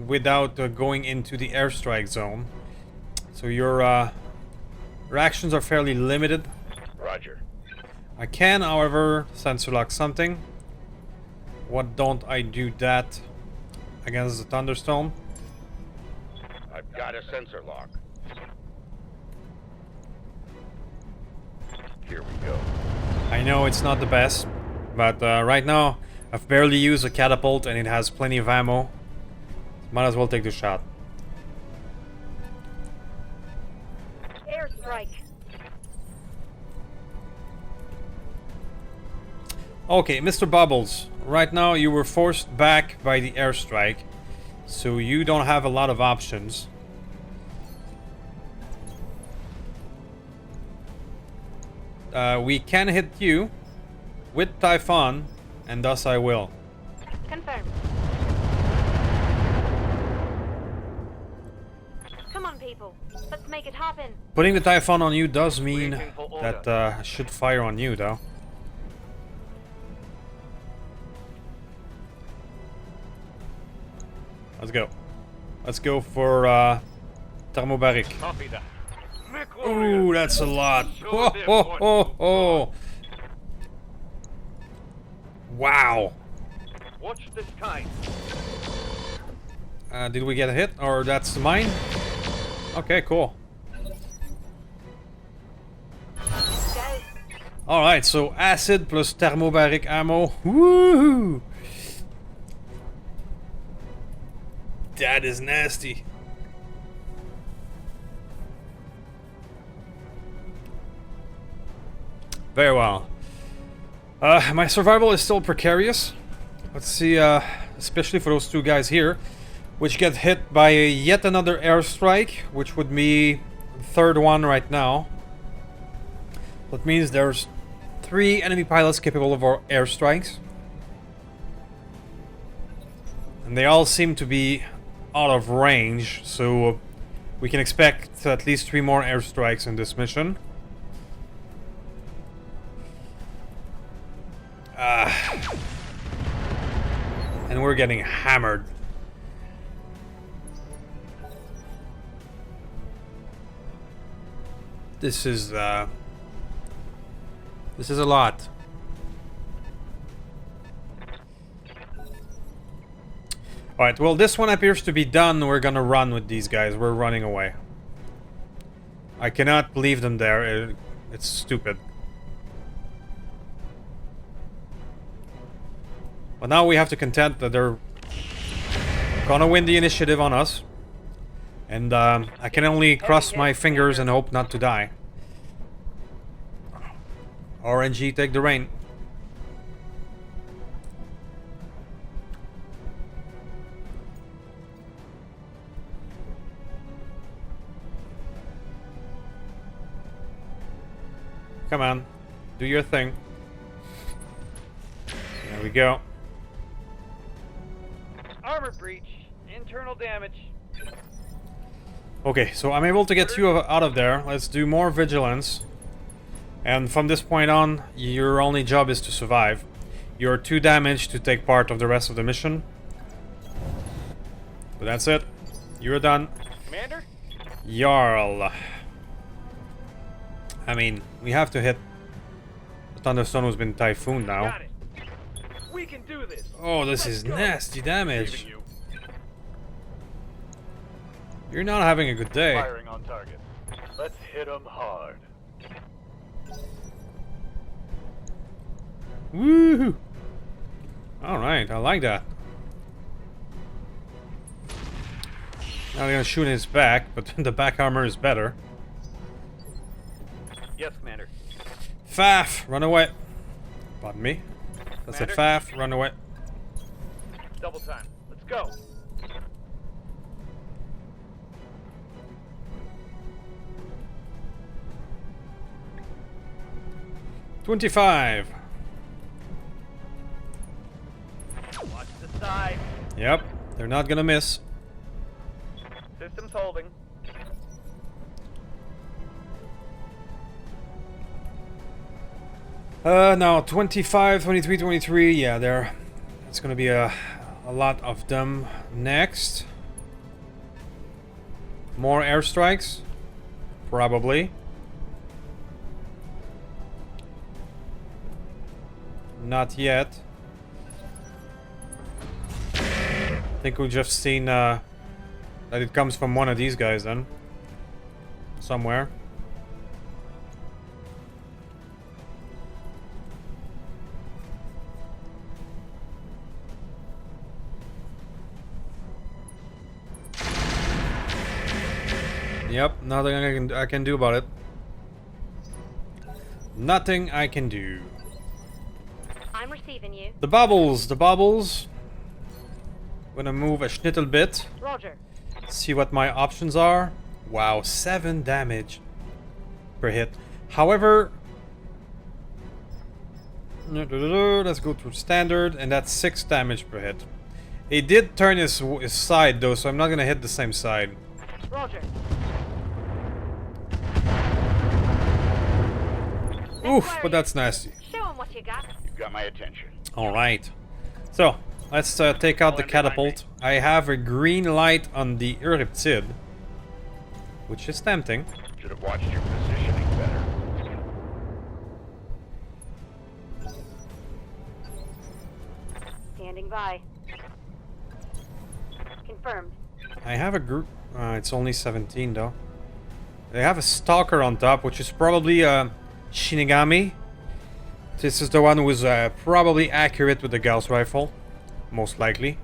without going into the airstrike zone. So your reactions are fairly limited. Roger. I can, however, sensor lock something. What don't I do that against the Thunderstone? I've got a sensor lock. Here we go. I know it's not the best, but right now I've barely used a catapult and it has plenty of ammo. Might as well take the shot. Airstrike. Okay, Mr. Bubbles, right now you were forced back by the airstrike, so you don't have a lot of options. We can hit you with Typhon, and thus I will. Confirmed. Come on, Pagan. people. Let's make it happen. Putting the Typhon on you does mean Waiting for order. that I should fire on you, though. Let's go. Let's go for thermobaric. Copy that. Ooh, that's a lot. Oh, oh, oh, oh. Wow. Watch the skies. Did we get a hit? Or that's mine? Okay, cool. Go. Alright, so acid plus thermobaric ammo. Woohoo! That is nasty. Very well. My survival is still precarious. Let's see, especially for those two guys here, which get hit by yet another airstrike, which would be the third one right now. That means there's 3 enemy pilots capable of our airstrikes. And they all seem to be out of range, so we can expect at least 3 more airstrikes in this mission. And we're getting hammered. This is a lot. Alright, well, this one appears to be done. We're gonna run with these guys. We're running away. I cannot leave them there. It's stupid. But now we have to contend that they're gonna win the initiative on us. And I can only cross my fingers and hope not to die. RNG, take the reign. Come on, do your thing. There we go. Armor breach. Internal damage. Okay, so I'm able to get you out of there. Let's do more vigilance. And from this point on, your only job is to survive. You're too damaged to take part of the rest of the mission. But that's it. You're done. Commander? Jarl. I mean, we have to hit the Thunderstone who's been typhooned now. Got it. We can do this. Oh, this is nasty damage. You're not having a good day. Firing on target. Let's hit them hard. Woohoo! Alright, I like that. Now they're gonna shoot in his back, but the back armor is better. Yes, Commander. Faf, run away. Pardon me. I said Faf, run away. Double time. Let's go. $25. Watch the side. Yep, they're not gonna miss. System's holding. Now 25, 23, 23. Yeah, there. It's gonna be a lot of them next. More airstrikes? Probably. Not yet. I think we've just seen that it comes from one of these guys then. Somewhere. Yep, nothing I can do about it. Nothing I can do. I'm receiving you. The bubbles, the bubbles. Gonna move a schnittle bit. Roger. See what my options are. Wow, 7 damage per hit. However, let's go through standard, and that's 6 damage per hit. He did turn his side though, so I'm not gonna hit the same side. Roger. Don't Oof, worry. but that's nasty. Show 'em what you got. You've got my attention. Alright. So, let's take out the catapult. I have a green light on the Euriptid, which is tempting. Should have watched your positioning better. Standing by. Confirmed. I have a group. It's only 17 though. They have a stalker on top, which is probably a Shinigami. This is the one who is probably accurate with the Gauss rifle, most likely.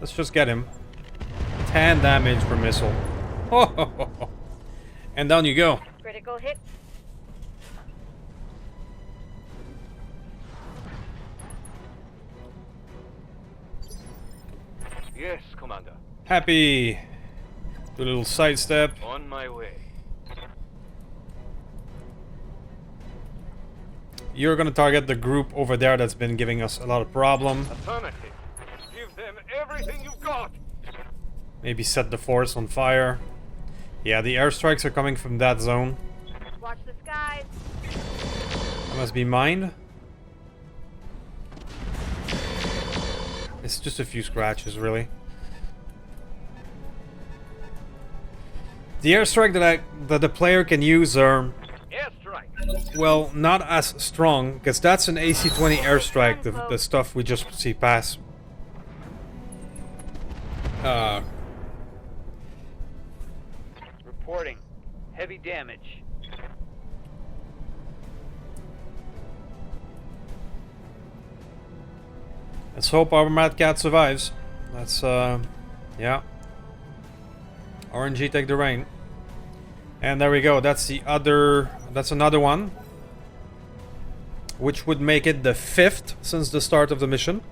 Let's just get him. 10 damage per missile. And down you go. Critical hit. Yes, Commander. Happy. Do a little sidestep. On my way. You're gonna target the group over there that's been giving us a lot of problem. Affirmative. Give them everything you've got. Maybe set the force on fire. Yeah, the airstrikes are coming from that zone. Watch the skies. That must be mine. It's just a few scratches, really. The airstrike that the player can use are, Airstrike. well, not as strong, because that's an AC-20 airstrike, the stuff we just see pass. Reporting. Heavy damage. Let's hope our Mad Cat survives. Let's, yeah. RNG take the reign. And there we go. That's the other. That's another one. Which would make it the 5th since the start of the mission.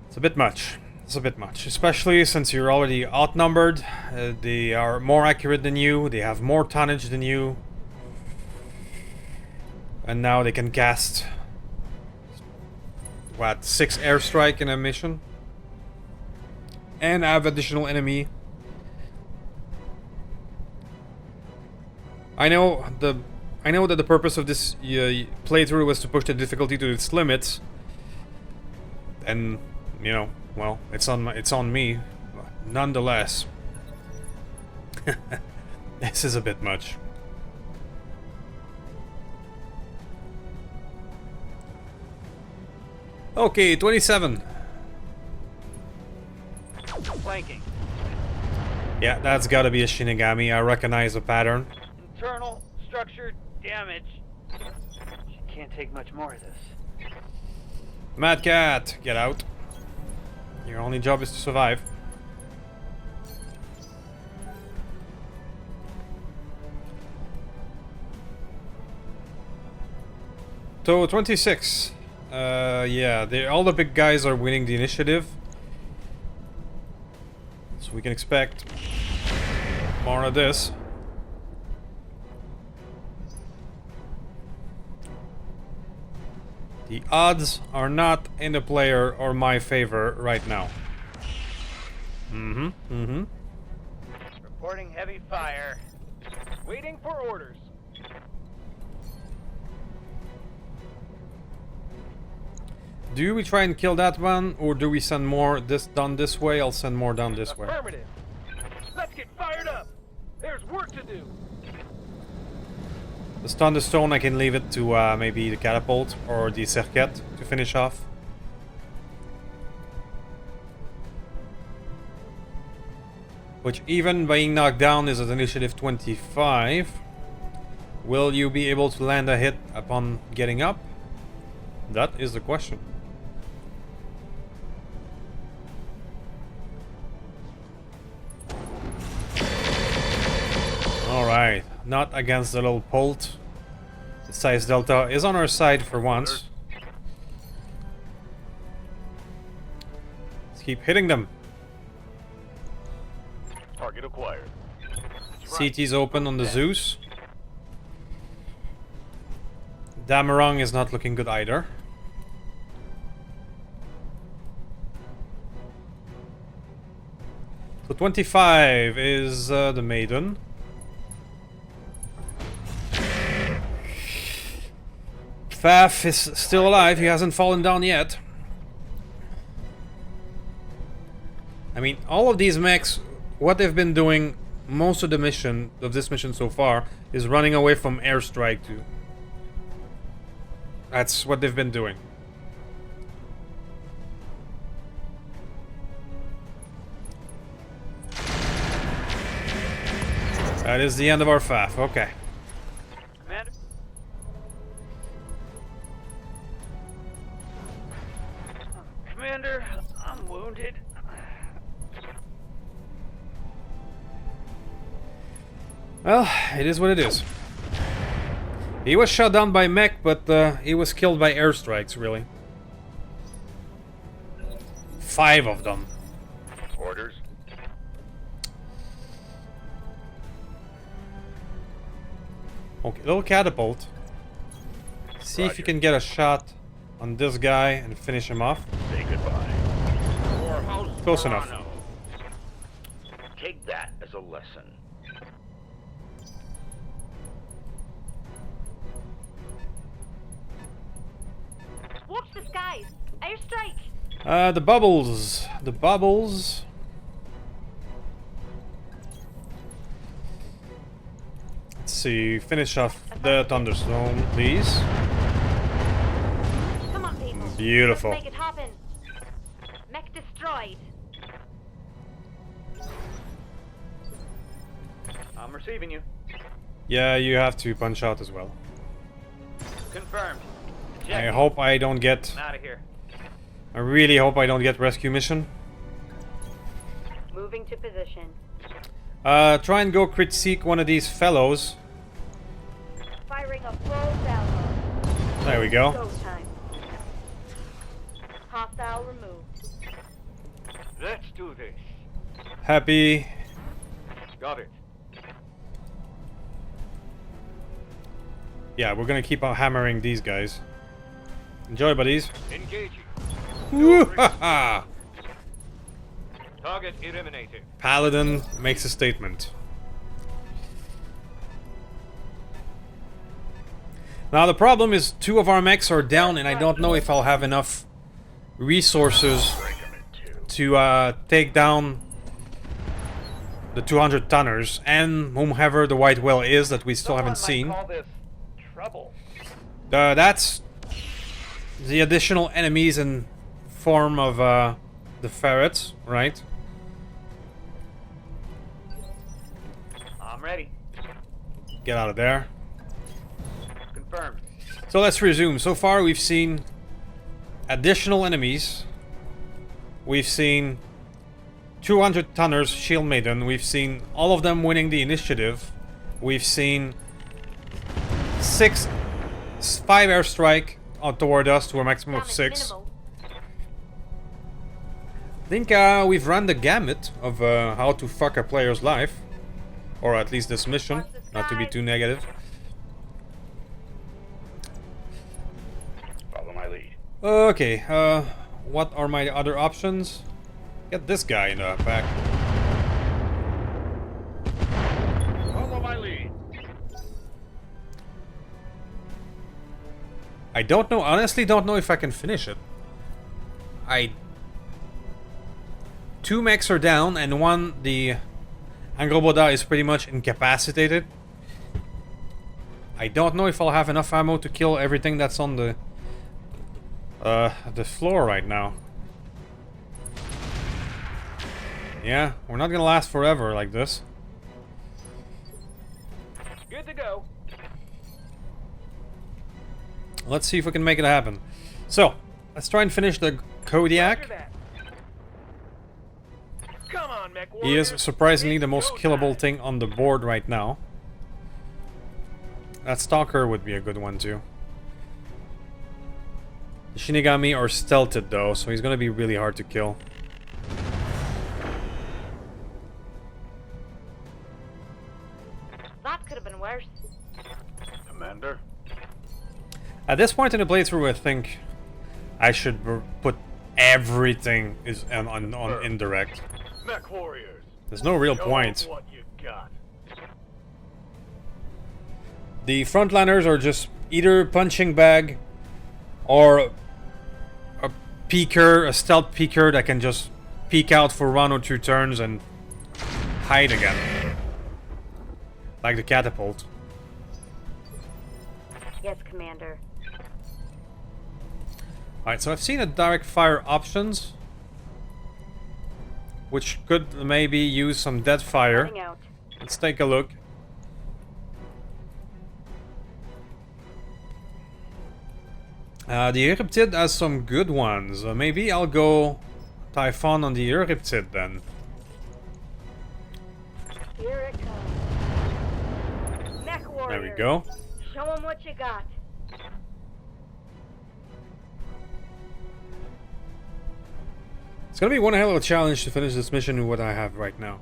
It's a bit much. It's a bit much. Especially since you're already outnumbered. They are more accurate than you. They have more tonnage than you. And now they can cast, what, 6 airstrike in a mission? And have additional enemy. I know that the purpose of this playthrough was to push the difficulty to its limits. And, you know, well, it's on me. Nonetheless. This is a bit much. Okay, 27. Flanking. Yeah, that's gotta be a Shinigami. I recognize the pattern. Internal structure damage. She can't take much more of this. Mad Cat, get out. Your only job is to survive. So, 26. Yeah, all the big guys are winning the initiative. So we can expect more of this. The odds are not in the player or my favor right now. Reporting heavy fire. Waiting for orders. Do we try and kill that one, or do we send more down this way? I'll send more down this way. Affirmative. Let's get fired up. There's work to do. The Thunderstone, I can leave it to maybe the catapult or the circuit to finish off. Which, even being knocked down, is at initiative 25. Will you be able to land a hit upon getting up? That is the question. Alright, not against the little Polt. The size delta is on our side for once. Let's keep hitting them. Target acquired. CT's open on the Zeus. Damarong is not looking good either. So 25 is the maiden. Faf is still alive, he hasn't fallen down yet. I mean, all of these mechs, what they've been doing most of the mission, of this mission so far, is running away from airstrike too. That's what they've been doing. That is the end of our Faf, okay. Commander? Commander, I'm wounded. Well, it is what it is. He was shot down by mech, but he was killed by airstrikes, really. 5 of them. Orders. Okay, little catapult. See if you can get a shot on this guy and finish him off. Say goodbye. Close enough. Take that as a lesson. Watch the skies. Airstrike. The bubbles. The bubbles. Let's see. Finish off the thunderstorm, please. Come on, people. Beautiful. Let's make it happen. Mech destroyed. I'm receiving you. Yeah, you have to punch out as well. Confirmed. I hope I don't get... I'm out of here. I really hope I don't get rescue mission. Moving to position. Try and go crit seek one of these fellows. Firing a full salvo. There we go. Go time. Hostile removed. Let's do this. Happy. Got it. Yeah, we're gonna keep on hammering these guys. Enjoy, buddies. Engaging. Woo-ha-ha! Target eliminated. Paladin makes a statement. Now the problem is 2 of our mechs are down and I don't know if I'll have enough resources to take down the 200 tonners and whomever the white whale is that we still haven't seen. Call this trouble. That's the additional enemies in form of the ferrets, right? I'm ready. Get out of there. Confirmed. So let's resume. So far we've seen additional enemies. We've seen 200 tonners, Shield Maiden. We've seen all of them winning the initiative. We've seen 5 airstrike toward us to a maximum of Damage 6. minimal. I think we've run the gamut of how to fuck a player's life. Or at least this mission, not to be too negative. Follow my lead. Okay, what are my other options? Get this guy in the back. Follow my lead. I don't know, honestly don't know if I can finish it. 2 mechs are down and one, the Angroboda, is pretty much incapacitated. I don't know if I'll have enough ammo to kill everything that's on the floor right now. Yeah, we're not gonna last forever like this. Good to go. Let's see if we can make it happen. So, let's try and finish the Kodiak. Roger that. Come on, mech He is warriors. surprisingly the It's most go killable time. thing on the board right now. That Stalker would be a good one too. The Shinigami are stealthed though, so he's gonna be really hard to kill. That could have been worse. Commander. At this point in the playthrough, I think I should put everything is on indirect. Mech warriors. There's no real Show point. what you got. The frontliners are just either punching bag or a peeker, a stealth peeker that can just peek out for 1 or 2 turns and hide again. Like the catapult. Yes, Commander. Alright, so I've seen a direct fire options, which could maybe use some dead fire. Heading out. Let's take a look. The Euriptid has some good ones. Maybe I'll go Typhon on the Euriptid then. Here it comes. Mech warrior. There we go. Show 'em what you got. It's gonna be one hell of a challenge to finish this mission with what I have right now.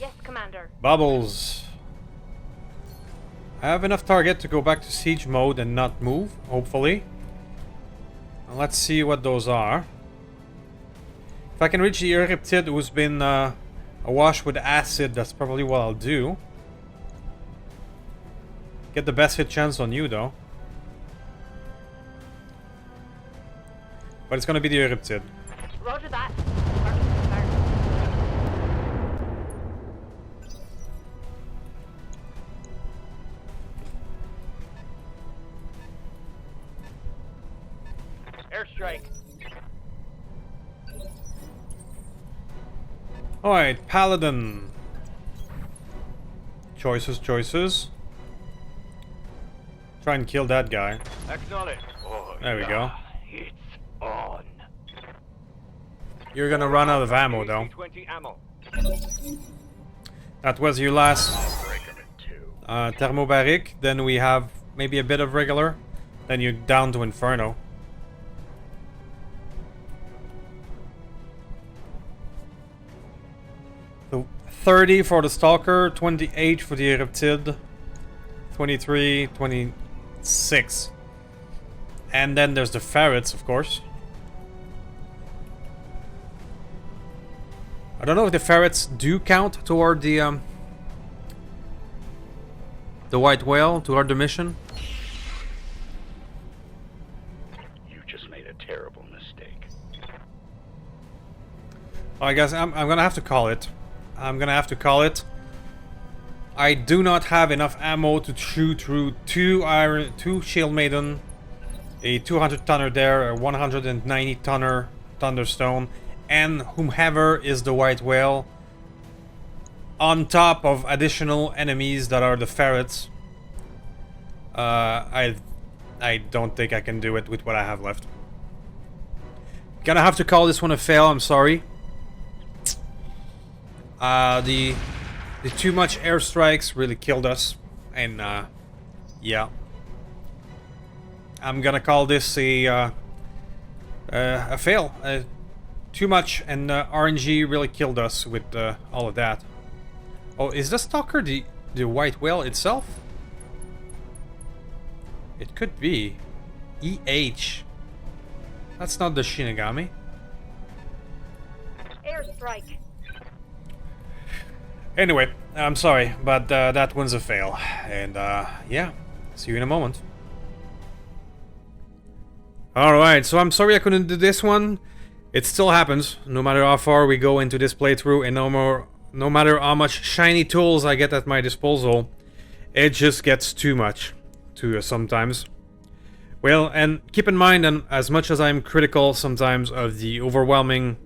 Yes, Commander. Bubbles. I have enough target to go back to siege mode and not move, hopefully. And let's see what those are. If I can reach the Euriptid who's been awash with acid, that's probably what I'll do. Get the best hit chance on you though. But it's gonna be the Euriptid. Roger that. Marking the target. Airstrike. Alright, Paladin. Choices. Try and kill that guy. Acknowledge. Oh, There we go. It's on. You're gonna run out of ammo though. 20 ammo. That was your last Break 'em in 2. thermobaric. Then we have maybe a bit of regular. Then you're down to Inferno. So 30 for the Stalker, 28 for the Eruptid, 23, 26. And then there's the Ferrets, of course. I don't know if the Ferrets do count toward the White Whale, toward the mission. You just made a terrible mistake. I guess I'm gonna have to call it. I do not have enough ammo to shoot through two Shield Maiden, a 200 tonner there, a 190 tonner Thunderstone, and whomever is the White Whale, on top of additional enemies that are the Ferrets. I don't think I can do it with what I have left. Gonna have to call this one a fail, I'm sorry. The too much airstrikes really killed us, and yeah, I'm gonna call this a fail. Too much, and RNG really killed us with all of that. Oh, is the Stalker the White Whale itself? It could be. EH. That's not the Shinigami. Airstrike. Anyway, I'm sorry, but that one's a fail. And yeah, see you in a moment. Alright, so I'm sorry I couldn't do this one. It still happens, no matter how far we go into this playthrough, and no matter how much shiny tools I get at my disposal, it just gets too much sometimes. Well, and keep in mind, and as much as I'm critical sometimes of the overwhelming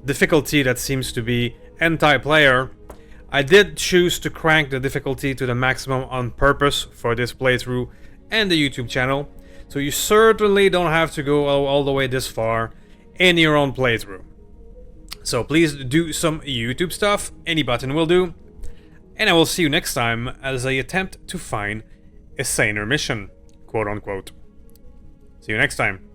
difficulty that seems to be anti-player, I did choose to crank the difficulty to the maximum on purpose for this playthrough and the YouTube channel, so you certainly don't have to go all the way this far in your own playthrough. So please do some YouTube stuff, any button will do, and I will see you next time as I attempt to find a saner mission, quote unquote. See you next time.